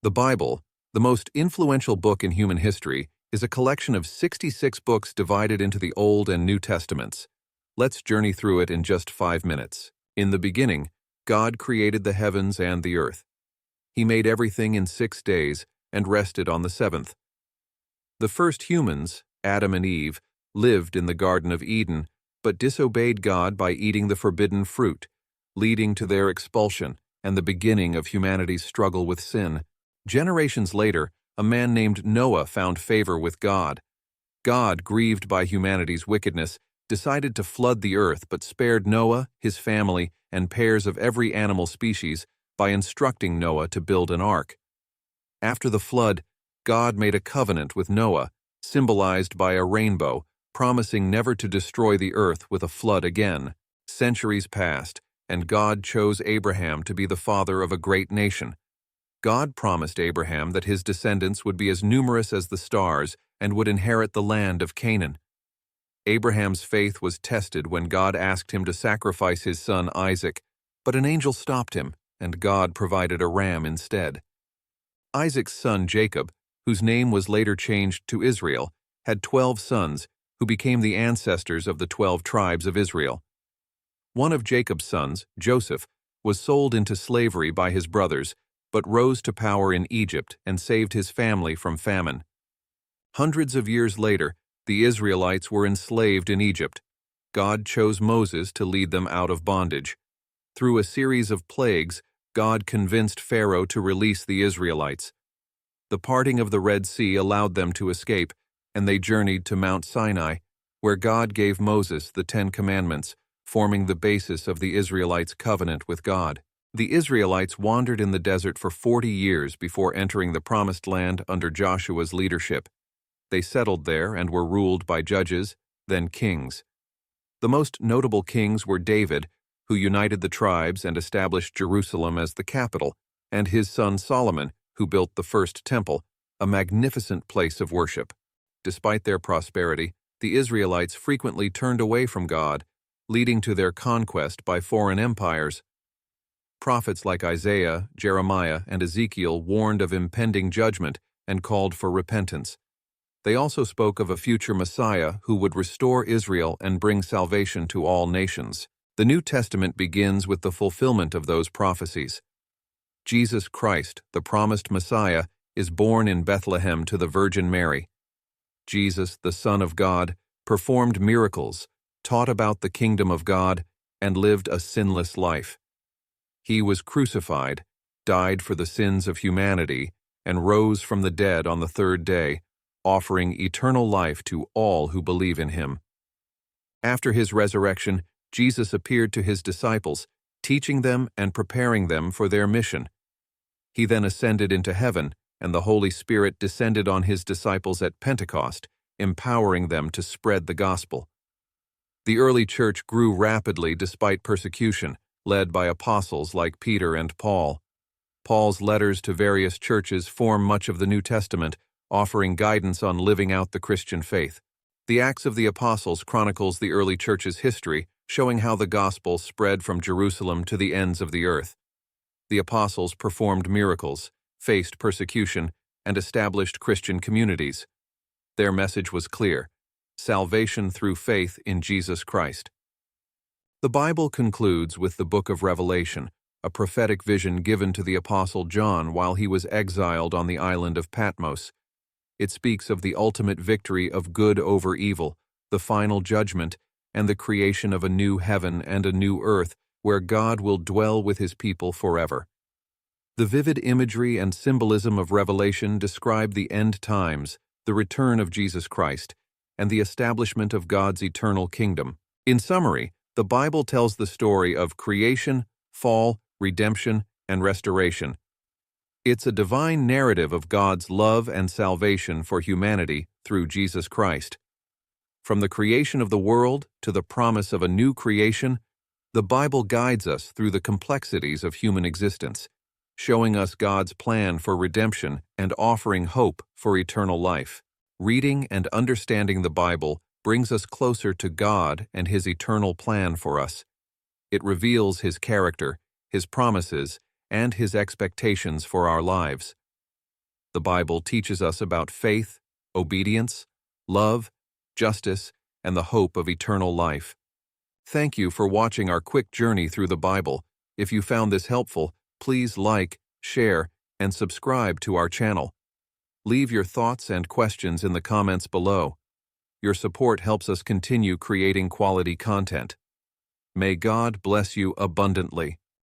The Bible, the most influential book in human history, is a collection of 66 books divided into the Old and New Testaments. Let's journey through it in just 5 minutes. In the beginning, God created the heavens and the earth. He made everything in 6 days and rested on the seventh. The first humans, Adam and Eve, lived in the Garden of Eden, but disobeyed God by eating the forbidden fruit, leading to their expulsion and the beginning of humanity's struggle with sin. Generations later, a man named Noah found favor with God. God, grieved by humanity's wickedness, decided to flood the earth but spared Noah, his family, and pairs of every animal species by instructing Noah to build an ark. After the flood, God made a covenant with Noah, symbolized by a rainbow, promising never to destroy the earth with a flood again. Centuries passed, and God chose Abraham to be the father of a great nation. God promised Abraham that his descendants would be as numerous as the stars and would inherit the land of Canaan. Abraham's faith was tested when God asked him to sacrifice his son Isaac, but an angel stopped him, and God provided a ram instead. Isaac's son Jacob, whose name was later changed to Israel, had 12 sons, who became the ancestors of the 12 tribes of Israel. One of Jacob's sons, Joseph, was sold into slavery by his brothers, but rose to power in Egypt and saved his family from famine. Hundreds of years later, the Israelites were enslaved in Egypt. God chose Moses to lead them out of bondage. Through a series of plagues, God convinced Pharaoh to release the Israelites. The parting of the Red Sea allowed them to escape, and they journeyed to Mount Sinai, where God gave Moses the 10 Commandments, forming the basis of the Israelites' covenant with God. The Israelites wandered in the desert for 40 years before entering the Promised Land under Joshua's leadership. They settled there and were ruled by judges, then kings. The most notable kings were David, who united the tribes and established Jerusalem as the capital, and his son Solomon, who built the first temple, a magnificent place of worship. Despite their prosperity, the Israelites frequently turned away from God, leading to their conquest by foreign empires. Prophets like Isaiah, Jeremiah, and Ezekiel warned of impending judgment and called for repentance. They also spoke of a future Messiah who would restore Israel and bring salvation to all nations. The New Testament begins with the fulfillment of those prophecies. Jesus Christ, the promised Messiah, is born in Bethlehem to the Virgin Mary. Jesus, the Son of God, performed miracles, taught about the kingdom of God, and lived a sinless life. He was crucified, died for the sins of humanity, and rose from the dead on the third day, offering eternal life to all who believe in him. After his resurrection, Jesus appeared to his disciples, teaching them and preparing them for their mission. He then ascended into heaven, and the Holy Spirit descended on his disciples at Pentecost, empowering them to spread the gospel. The early church grew rapidly despite persecution, led by apostles like Peter and Paul. Paul's letters to various churches form much of the New Testament, offering guidance on living out the Christian faith. The Acts of the Apostles chronicles the early church's history, showing how the gospel spread from Jerusalem to the ends of the earth. The apostles performed miracles, faced persecution, and established Christian communities. Their message was clear: salvation through faith in Jesus Christ. The Bible concludes with the book of Revelation, a prophetic vision given to the Apostle John while he was exiled on the island of Patmos. It speaks of the ultimate victory of good over evil, the final judgment, and the creation of a new heaven and a new earth where God will dwell with his people forever. The vivid imagery and symbolism of Revelation describe the end times, the return of Jesus Christ, and the establishment of God's eternal kingdom. In summary, the Bible tells the story of creation, fall, redemption, and restoration. It's a divine narrative of God's love and salvation for humanity through Jesus Christ. From the creation of the world to the promise of a new creation, the Bible guides us through the complexities of human existence, showing us God's plan for redemption and offering hope for eternal life. Reading and understanding the Bible brings us closer to God and his eternal plan for us. It reveals his character, his promises, and his expectations for our lives. The Bible teaches us about faith, obedience, love, justice, and the hope of eternal life. Thank you for watching our quick journey through the Bible. If you found this helpful, please like, share, and subscribe to our channel. Leave your thoughts and questions in the comments below. Your support helps us continue creating quality content. May God bless you abundantly.